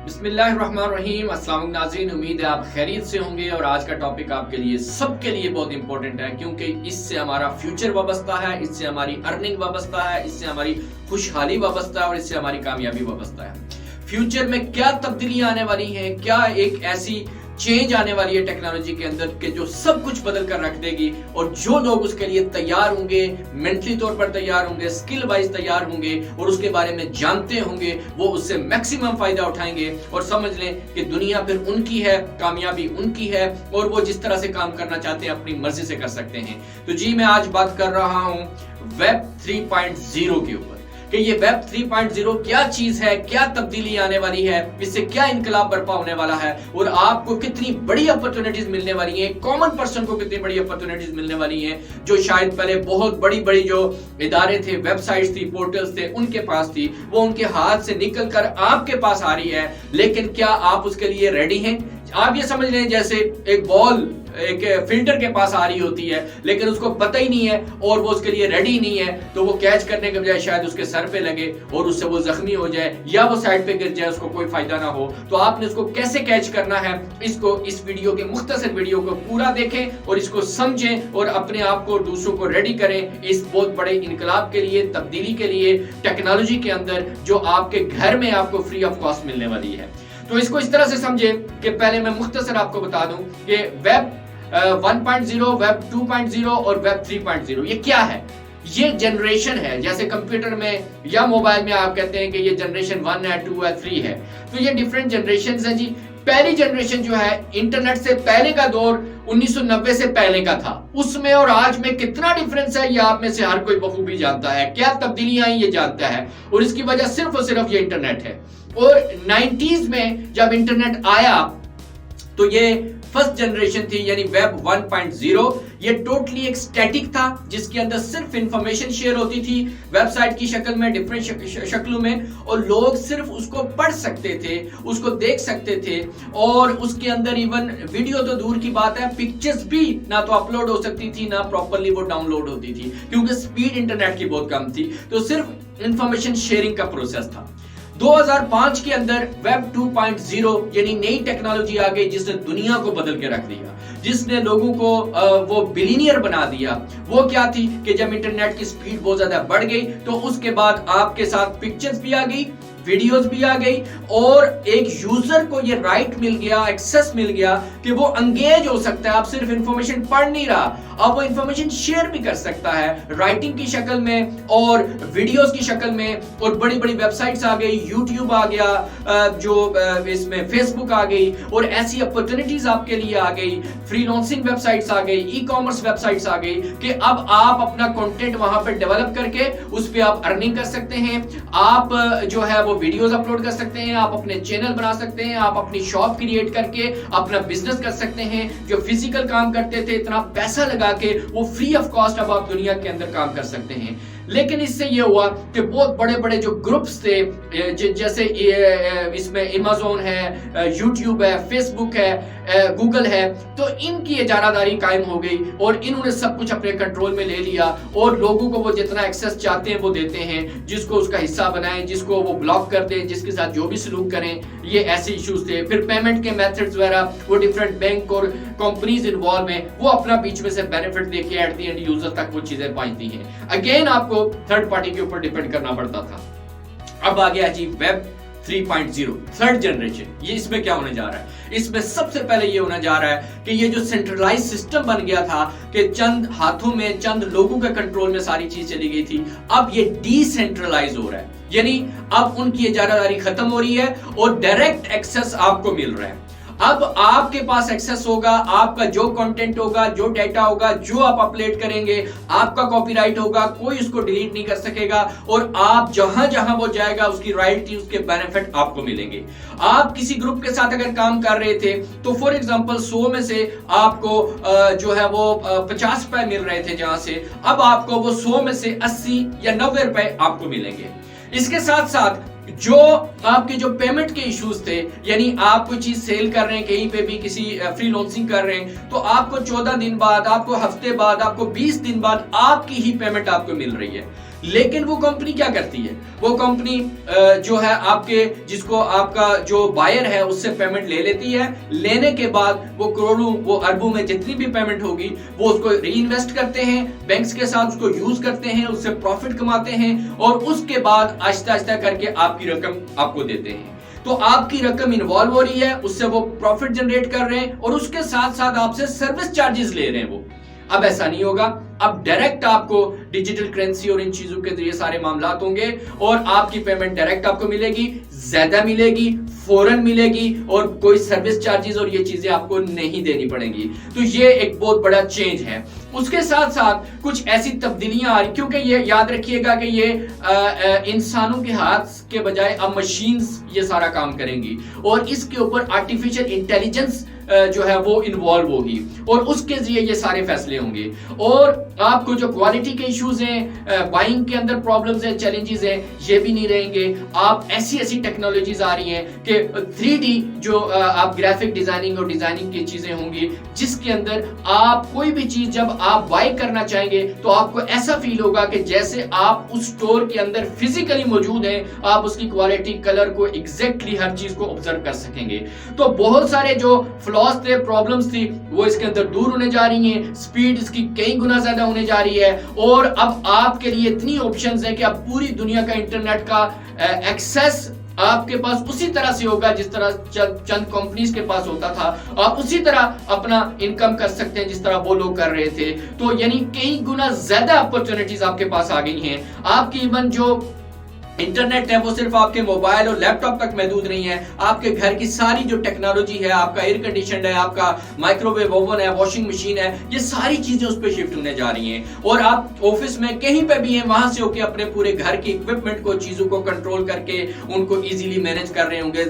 बिस्मिल्लाहिर्रहमानिर्रहीम। अस्सलाम वालेकुम नाज़रीन, उम्मीद है आप खैरियत से होंगे। और आज का टॉपिक आपके लिए सबके लिए बहुत इंपॉर्टेंट है, क्योंकि इससे हमारा फ्यूचर वाबस्ता है, इससे हमारी अर्निंग वाबस्ता है, इससे हमारी खुशहाली वाबस्ता है और इससे हमारी कामयाबी वाबस्ता है। फ्यूचर में क्या तब्दीलियां आने वाली हैं, क्या एक ऐसी चेंज आने वाली है टेक्नोलॉजी के अंदर कि जो सब कुछ बदल कर रख देगी, और जो लोग उसके लिए तैयार होंगे, मेंटली तौर पर तैयार होंगे, स्किल वाइज तैयार होंगे और उसके बारे में जानते होंगे, वो उससे मैक्सिमम फायदा उठाएंगे और समझ लें कि दुनिया फिर उनकी है, कामयाबी उनकी है और वो जिस तरह से काम करना चाहते हैं अपनी मर्जी से कर सकते हैं। तो जी, मैं आज बात कर रहा हूं वेब 3.0 के ऊपर कि ये वेब 3.0 क्या चीज है, क्या तब्दीली आने वाली है, इससे क्या इनकलाब बर्पा होने वाला है और आपको कितनी बड़ी अपॉर्चुनिटीज मिलने वाली हैं, कॉमन पर्सन को कितनी बड़ी अपॉर्चुनिटीज मिलने वाली हैं, जो शायद पहले बहुत बड़ी बड़ी जो इदारे थे, वेबसाइट्स थी, पोर्टल्स थे, उनके पास थी, वो उनके हाथ से निकल कर आपके पास आ रही है। लेकिन क्या आप उसके लिए रेडी हैं? आप ये समझ लें जैसे एक बॉल एक फील्डर के पास आ रही होती है, लेकिन उसको पता ही नहीं है और वो उसके लिए रेडी नहीं है, तो वो कैच करने के बजाय शायद उसके सर पे लगे और उससे वो जख्मी हो जाए या वो साइड पे गिर जाए, उसको कोई फायदा ना हो। तो आपने उसको कैसे कैच करना है, इसको इस वीडियो के मुख्तसर वीडियो को पूरा देखें और इसको समझें और अपने आप को और दूसरों को रेडी करें इस बहुत बड़े इनकलाब के लिए, तब्दीली के लिए टेक्नोलॉजी के अंदर, जो आपके घर में आपको फ्री ऑफ कॉस्ट मिलने वाली है। तो इसको इस तरह से समझें कि पहले मैं मुख्तसर आपको बता दूं कि वेब 1.0, वेब 2.0 और वेब 3.0 ये क्या है। ये जनरेशन है, जैसे कंप्यूटर में या मोबाइल में आप कहते हैं कि ये जनरेशन 1 है, 2 है, 3 है, तो ये डिफरेंट जनरेशन है जी। पहली जनरेशन जो है, इंटरनेट से पहले का दौर 1990 से पहले का था, उसमें और आज में कितना डिफरेंस है ये आप में से हर कोई बखूबी जानता है। क्या तब्दीलियां आई ये जानता है और इसकी वजह सिर्फ और सिर्फ ये इंटरनेट है। और 90s में जब इंटरनेट आया तो ये फर्स्ट जनरेशन थी, यानी वेब 1.0। ये टोटली एक स्टैटिक था जिसके अंदर सिर्फ इंफॉर्मेशन शेयर होती थी वेबसाइट की शक्ल में, डिफरेंट शक्लों में, और लोग सिर्फ उसको पढ़ सकते थे, उसको देख सकते थे। और उसके अंदर इवन वीडियो तो दूर की बात है, पिक्चर्स भी ना तो अपलोड हो सकती थी ना प्रॉपरली वो डाउनलोड होती थी, क्योंकि स्पीड इंटरनेट की बहुत कम थी। तो सिर्फ इंफॉर्मेशन शेयरिंग का प्रोसेस था। 2005 के अंदर वेब 2.0 यानी नई टेक्नोलॉजी आ गई जिसने दुनिया को बदल के रख दिया, जिसने लोगों को वो बिलियनियर बना दिया। वो क्या थी कि जब इंटरनेट की स्पीड बहुत ज्यादा बढ़ गई तो उसके बाद आपके साथ पिक्चर्स भी आ गई, वीडियोस भी आ गई, और एक यूजर को ये राइट मिल गया, एक्सेस मिल गया कि वो एंगेज हो सकता है। अब सिर्फ इंफॉर्मेशन पढ़ नहीं रहा, अब वो इंफॉर्मेशन शेयर भी कर सकता है, राइटिंग की शक्ल में और वीडियोस की शक्ल में। और बड़ी बड़ी वेबसाइट्स आ गई, यूट्यूब आ गया, जो इसमें फेसबुक आ गई, और ऐसी अपॉर्चुनिटीज आपके लिए आ गई। फ्रीलांसिंग वेबसाइट्स आ गई, ई कॉमर्स वेबसाइट्स आ गई कि अब आप अपना कंटेंट वहां पर डेवलप करके उस पर आप अर्निंग कर सकते हैं। आप जो है वो वीडियोस अपलोड कर सकते हैं, आप अपने चैनल बना सकते हैं, आप अपनी शॉप क्रिएट करके अपना बिजनेस कर सकते हैं। जो फिजिकल काम करते थे, इतना पैसा लगा के, वो फ्री ऑफ कॉस्ट अब आप दुनिया के अंदर काम कर सकते हैं। लेकिन इससे ये हुआ कि बहुत बड़े बड़े जो ग्रुप्स थे, जैसे इसमें Amazon है, यूट्यूब है, फेसबुक है, गूगल है, तो इनकी इजारादारी कायम हो गई और इन्होंने सब कुछ अपने कंट्रोल में ले लिया और लोगों को वो जितना एक्सेस चाहते हैं वो देते हैं, जिसको उसका हिस्सा बनाएं, जिसको वो ब्लॉक कर दें, जिसके साथ जो भी सलूक करें। ये ऐसे इश्यूज थे। फिर पेमेंट के मेथड्स वगैरह, वो डिफरेंट बैंक और कंपनीज इन्वॉल्व हैं, वो अपना बीच में से बेनिफिट देके एट द एंड यूजर तक वो चीजें पहुंचती हैं। अगेन आपको थर्ड पार्टी के ऊपर डिपेंड करना पड़ता था। अब आ गया जी वेब 3.0, थर्ड जनरेशन। ये इसमें क्या होने जा रहा है? इसमें सबसे पहले ये होने जा रहा है कि ये जो सेंट्रलाइज सिस्टम बन गया था कि चंद हाथों में, चंद लोगों के कंट्रोल में सारी चीज चली गई थी, अब ये डिसेंट्रलाइज हो रहा है। यानी अब उनकी इजारादारी खत्म हो रही है और डायरेक्ट एक्सेस आपको मिल रहा है। अब आपके पास एक्सेस होगा, आपका जो कंटेंट होगा, जो डेटा होगा, जो आप अपलोड करेंगे, आपका कॉपीराइट होगा, कोई उसको डिलीट नहीं कर सकेगा, और आप जहां जहां वो जाएगा उसकी रॉयल्टी, उसके बेनिफिट आपको मिलेंगे। आप किसी ग्रुप के साथ अगर काम कर रहे थे तो फॉर एग्जांपल 100 में से आपको जो है वो 50 रुपए मिल रहे थे, जहां से अब आपको वो 100 में से 80 या 90 रुपए आपको मिलेंगे। इसके साथ साथ जो आपके जो पेमेंट के इश्यूज थे, यानी आप कोई चीज सेल कर रहे हैं, कहीं पे भी किसी फ्रीलांसिंग कर रहे हैं, तो आपको 14 दिन बाद, आपको हफ्ते बाद, आपको 20 दिन बाद आपकी ही पेमेंट आपको मिल रही है। लेकिन वो कंपनी क्या करती है, वो कंपनी जो है आपके जिसको आपका जो बायर है उससे पेमेंट ले लेती है। लेने के बाद वो करोड़ों वो अरबों में जितनी भी पेमेंट होगी वो उसको री इन्वेस्ट करते हैं, बैंक्स के साथ उसको यूज करते हैं, उससे प्रॉफिट कमाते हैं और उसके बाद आहिस्ता आहिस्ता करके आपकी रकम आपको देते हैं। तो आपकी रकम इन्वॉल्व हो रही है, उससे वो प्रॉफिट जनरेट कर रहे हैं और उसके साथ साथ आपसे सर्विस चार्जेस ले रहे हैं वो। अब ऐसा नहीं होगा, अब डायरेक्ट आपको डिजिटल करेंसी और इन चीजों के जरिए सारे मामला होंगे और आपकी पेमेंट डायरेक्ट आपको मिलेगी, ज्यादा मिलेगी, फौरन मिलेगी और कोई सर्विस चार्जेस और ये चीजें आपको नहीं देनी पड़ेंगी। तो ये एक बहुत बड़ा चेंज है। उसके साथ साथ कुछ ऐसी तब्दीलियां आ रही, क्योंकि ये याद रखिएगा कि ये इंसानों के हाथ के बजाय अब मशीन्स ये सारा काम करेंगी और इसके ऊपर आर्टिफिशियल इंटेलिजेंस जो है वो इन्वॉल्व होगी और उसके जरिए ये सारे फैसले होंगे। और आपको जो क्वालिटी के इश्यूज हैं, बाइंग के अंदर प्रॉब्लम्स हैं, चैलेंजेस हैं, ये भी नहीं रहेंगे। आप ऐसी ऐसी टेक्नोलॉजीज आ रही हैं कि 3D जो आप ग्राफिक डिजाइनिंग और डिजाइनिंग की चीजें होंगी जिसके अंदर आप कोई भी चीज जब आप बाय करना चाहेंगे तो आपको ऐसा फील होगा कि जैसे आप उस स्टोर के अंदर फिजिकली मौजूद हैं, आप उसकी क्वालिटी, कलर को एग्जैक्टली हर चीज को ऑब्जर्व कर सकेंगे। तो बहुत सारे जो फ्लॉज थे, प्रॉब्लम्स थी, वो इसके अंदर दूर होने जा रही हैं, स्पीड इसकी कई गुना ज्यादा होने जा रही है और अब आपके लिए इतनी ऑप्शंस हैं कि आप पूरी दुनिया का इंटरनेट का एक्सेस आपके पास उसी तरह से होगा जिस तरह चंद कंपनीज के पास होता था। आप उसी तरह अपना इनकम कर सकते हैं जिस तरह वो लोग कर रहे थे। तो यानी कई गुना ज्यादा अपॉर्चुनिटीज आपके पास आ गई हैं। आपकी इवन जो इंटरनेट है वो सिर्फ आपके मोबाइल और लैपटॉप तक महदूद नहीं है, आपके घर की सारी जो टेक्नोलॉजी है, आपका एयर कंडीशन है, आपका माइक्रोवेव ओवन है, वॉशिंग मशीन है, ये सारी चीजें उस पर शिफ्ट होने जा रही हैं। और आप ऑफिस में कहीं पे भी हैं, वहां से होकर अपने पूरे घर की इक्विपमेंट को, चीजों को कंट्रोल करके उनको इजीली मैनेज कर रहे होंगे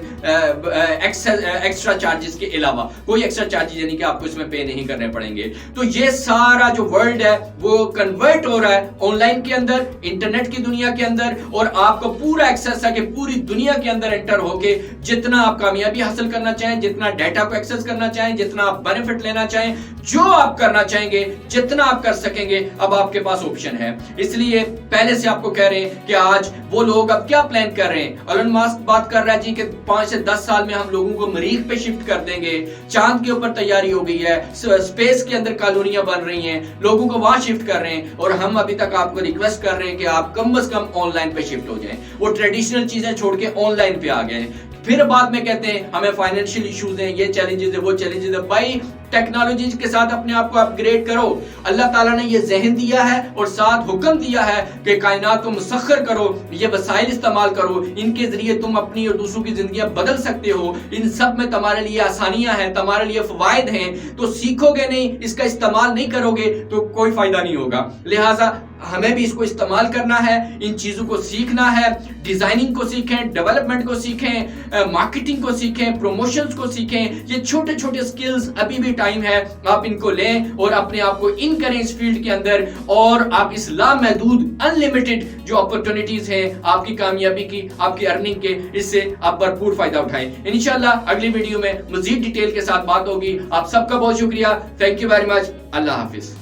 एक्स्ट्रा चार्जेस के अलावा। कोई एक्स्ट्रा चार्जेस यानी कि आपको इसमें पे नहीं करने पड़ेंगे। तो ये सारा जो वर्ल्ड है वो कन्वर्ट हो रहा है ऑनलाइन के अंदर, इंटरनेट की दुनिया के अंदर, और आपको पूरा एक्सेस है कि पूरी दुनिया के अंदर एंटर होके जितना आप कामयाबी हासिल करना चाहें, जितना डाटा को एक्सेस करना चाहें, जितना आप बेनिफिट लेना चाहें, जो आप करना चाहेंगे, जितना आप कर सकेंगे, अब आपके पास ऑप्शन है। इसलिए पहले से आपको कह रहे हैं कि आज वो लोग अब क्या प्लान कर रहे हैं। एलन मस्क बात कर रहा है जी कि 5 से 10 साल में हम लोगों को मरीख पे शिफ्ट कर देंगे, चांद के ऊपर तैयारी हो गई है, स्पेस के अंदर कॉलोनियां बन रही हैं, लोगों को वहां शिफ्ट कर रहे हैं। और हम अभी तक आपको रिक्वेस्ट कर रहे हैं कि आप कम से कम ऑनलाइन पे शिफ्ट हो जाएं। वो ट्रेडिशनल चीजें छोड़ के ऑनलाइन पे आ गए। फिर बाद में कहते हैं हमें फाइनेंशियल इश्यूज हैं, ये चैलेंजेस है, वो चैलेंजेस है। भाई टेक्नोलॉजी के साथ अपने आप को अपग्रेड करो। अल्लाह ताला ने ये ज़हन दिया है और साथ हुक्म दिया है कि कायनात को मुसख्खर करो, ये वसाइल इस्तेमाल करो, इनके जरिए तुम अपनी और दूसरों की जिंदगियां बदल सकते हो। इन सब में तुम्हारे लिए आसानियां हैं, तुम्हारे लिए फवायद हैं। तो सीखोगे नहीं, इसका इस्तेमाल नहीं करोगे तो कोई फायदा नहीं होगा। लिहाजा हमें भी इसको इस्तेमाल करना है, इन चीजों को सीखना है। डिजाइनिंग को सीखें, डेवलपमेंट को सीखें, मार्केटिंग को सीखें, प्रमोशंस को सीखें। ये छोटे छोटे स्किल्स अभी भी टाइम है, आप इनको लें और अपने आप को इन करें इस फील्ड के अंदर। और आप इस लामहदूद अनलिमिटेड जो अपॉर्चुनिटीज हैं आपकी कामयाबी की, आपकी अर्निंग के, इससे आप भरपूर फायदा उठाएं। इंशाल्लाह अगली वीडियो में मजीद डिटेल के साथ बात होगी। आप सबका बहुत शुक्रिया। Thank you very much. Allah Hafiz.